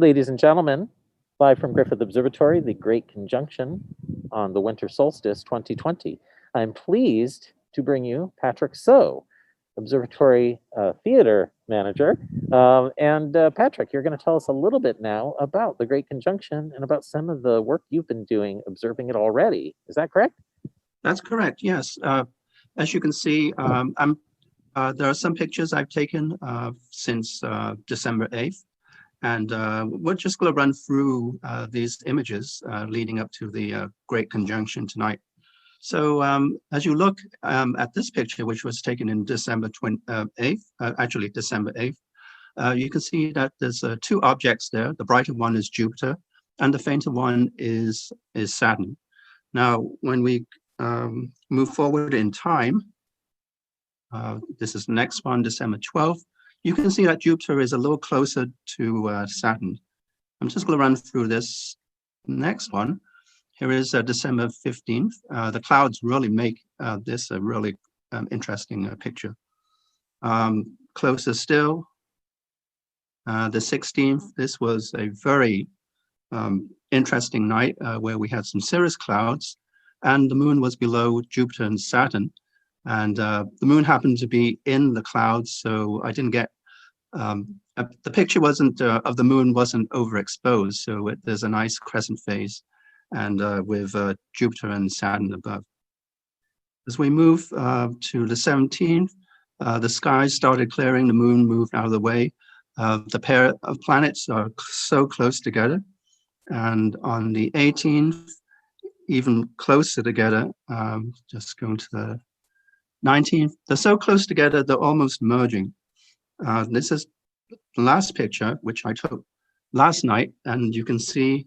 Ladies and gentlemen, live from Griffith Observatory, the Great Conjunction on the winter solstice 2020. I'm pleased to bring you Patrick So, Observatory Theater Manager. Patrick, you're going to tell us a little bit now about the Great Conjunction and about some of the work you've been doing observing it already. Is that correct? That's correct, yes. As you can see, there are some pictures I've taken since December 8th. And we're just going to run through these images leading up to the Great Conjunction tonight. So as you look at this picture, which was taken in December 8th, actually December 8th, you can see that there's two objects there. The brighter one is Jupiter, and the fainter one is Saturn. Now, when we move forward in time, this is the next one, December 12th, you can see that Jupiter is a little closer to Saturn. I'm just going to run through this next one. Here is December 15th. The clouds really make this a really interesting picture. Closer still, the 16th, this was a very interesting night where we had some cirrus clouds and the moon was below Jupiter and Saturn. And the moon happened to be in the clouds, so I didn't get, the picture wasn't, of the moon wasn't overexposed, so there's a nice crescent phase, and with Jupiter and Saturn above. As we move to the 17th, the skies started clearing, the moon moved out of the way. The pair of planets are so close together, and on the 18th, even closer together, just going to the 19th, they're so close together, they're almost merging. This is the last picture, which I took last night, and you can see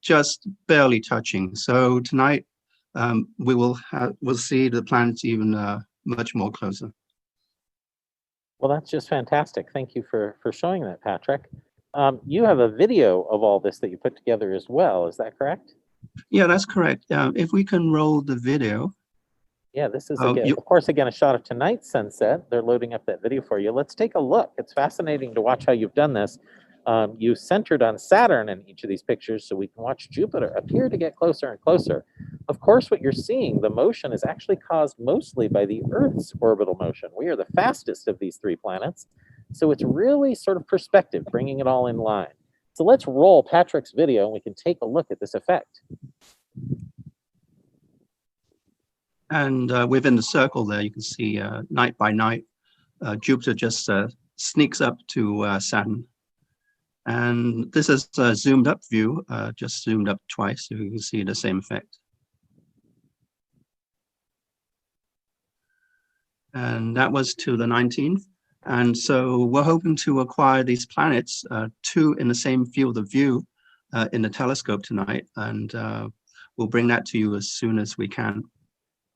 just barely touching. So tonight, we'll see the planets even much more closer. Well, that's just fantastic. Thank you for showing that, Patrick. You have a video of all this that you put together as well. Is that correct? Yeah, that's correct. If we can roll the video. Yeah, this is, again, of course, again, a shot of tonight's sunset. They're loading up that video for you. Let's take a look. It's fascinating to watch how you've done this. You centered on Saturn in each of these pictures so we can watch Jupiter appear to get closer and closer. Of course, what you're seeing, the motion is actually caused mostly by the Earth's orbital motion. We are the fastest of these three planets. So it's really sort of perspective, bringing it all in line. So let's roll Patrick's video and we can take a look at this effect. And within the circle there, you can see night by night, Jupiter just sneaks up to Saturn. And this is a zoomed up view, just zoomed up twice, so you can see the same effect. And that was to the 19th. And so we're hoping to acquire these planets, two in the same field of view in the telescope tonight. And we'll bring that to you as soon as we can.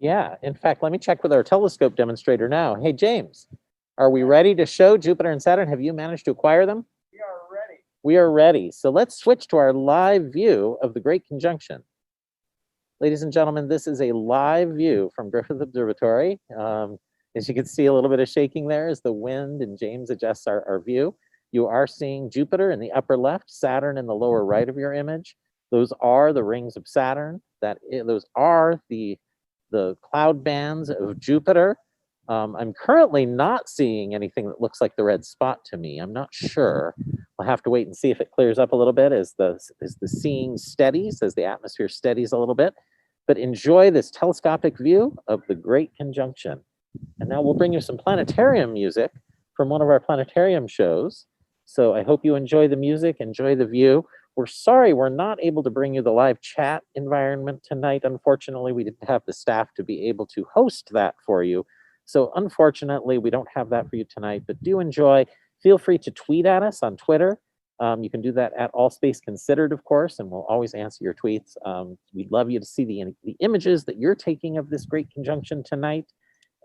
Yeah, in fact, let me check with our telescope demonstrator now. Hey, James, are we ready to show Jupiter and Saturn? Have you managed to acquire them? We are ready. We are ready. So let's switch to our live view of the Great Conjunction. Ladies and gentlemen, this is a live view from Griffith Observatory. As you can see, a little bit of shaking there as the wind and James adjusts our view. You are seeing Jupiter in the upper left, Saturn in the lower right of your image. Those are the rings of Saturn. Those are the cloud bands of Jupiter. I'm currently not seeing anything that looks like the red spot to me. I'm not sure. I'll have to wait and see if it clears up a little bit as the seeing steadies, as the atmosphere steadies a little bit. But enjoy this telescopic view of the Great Conjunction. And now we'll bring you some planetarium music from one of our planetarium shows. So I hope you enjoy the music, enjoy the view. We're sorry we're not able to bring you the live chat environment tonight. Unfortunately, we didn't have the staff to be able to host that for you. So unfortunately, we don't have that for you tonight, but do enjoy. Feel free to tweet at us on Twitter. You can do that at AllSpaceConsidered, of course, and we'll always answer your tweets. We'd love you to see the images that you're taking of this Great Conjunction tonight,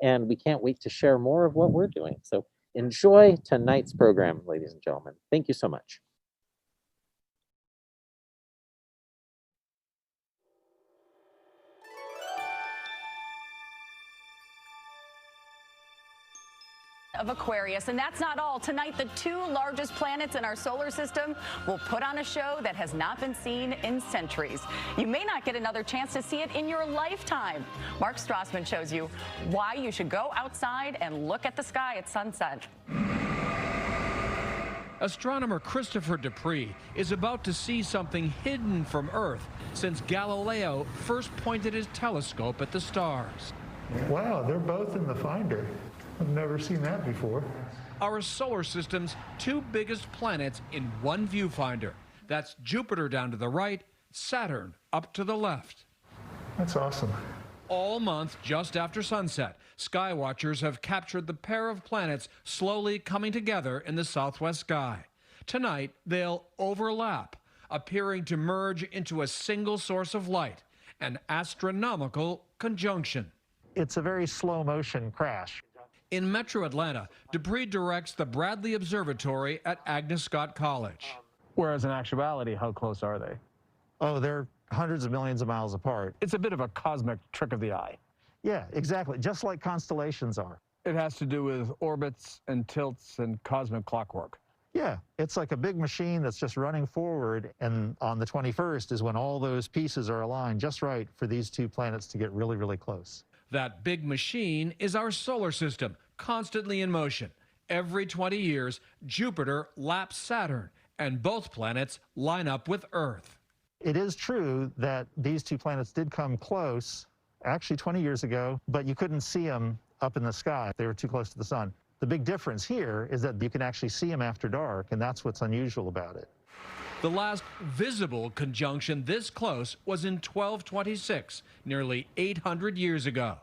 and we can't wait to share more of what we're doing. So enjoy tonight's program, ladies and gentlemen. Thank you so much. Of Aquarius. And that's not all. Tonight, the two largest planets in our solar system will put on a show that has not been seen in centuries. You may not get another chance to see it in your lifetime. Mark Strassman shows you why you should go outside and look at the sky at sunset. Astronomer Christopher Dupree is about to see something hidden from Earth since Galileo first pointed his telescope at the stars. Wow, they're both in the finder. I've never seen that before. Our solar system's two biggest planets in one viewfinder. That's Jupiter down to the right, Saturn up to the left. That's awesome. All month, just after sunset, skywatchers have captured the pair of planets slowly coming together in the southwest sky. Tonight, they'll overlap, appearing to merge into a single source of light, an astronomical conjunction. It's a very slow motion crash. In Metro Atlanta, Dupree directs the Bradley Observatory at Agnes Scott College. Whereas in actuality, how close are they? Oh, they're hundreds of millions of miles apart. It's a bit of a cosmic trick of the eye. Yeah, exactly. Just like constellations are. It has to do with orbits and tilts and cosmic clockwork. Yeah, it's like a big machine that's just running forward, and on the 21st is when all those pieces are aligned just right for these two planets to get really, really close. That big machine is our solar system, constantly in motion. Every 20 years, Jupiter laps Saturn, and both planets line up with Earth. It is true that these two planets did come close, actually 20 years ago, but you couldn't see them up in the sky. They were too close to the sun. The big difference here is that you can actually see them after dark, and that's what's unusual about it. The last visible conjunction this close was in 1226, nearly 800 years ago.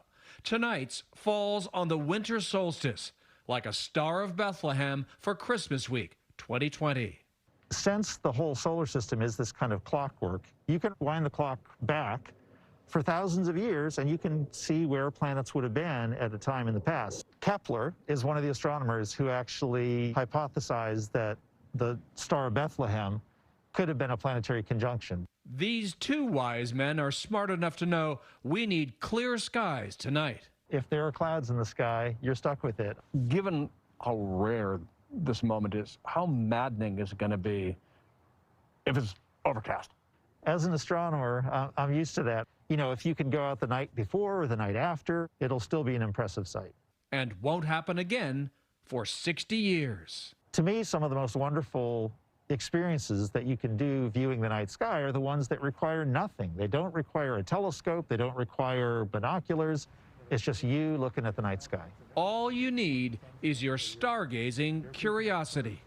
Tonight's falls on the winter solstice, like a Star of Bethlehem for Christmas week 2020. Since the whole solar system is this kind of clockwork, you can wind the clock back for thousands of years, and you can see where planets would have been at a time in the past. Kepler is one of the astronomers who actually hypothesized that the Star of Bethlehem could have been a planetary conjunction. These two wise men are smart enough to know we need clear skies tonight. If there are clouds in the sky, you're stuck with it. Given how rare this moment is, how maddening is it going to be if it's overcast? As an astronomer, I'm used to that. You know, if you can go out the night before or the night after, it'll still be an impressive sight. And won't happen again for 60 years. To me, some of the most wonderful experiences that you can do viewing the night sky are the ones that require nothing. They don't require a telescope. They don't require binoculars. It's just you looking at the night sky. All you need is your stargazing curiosity.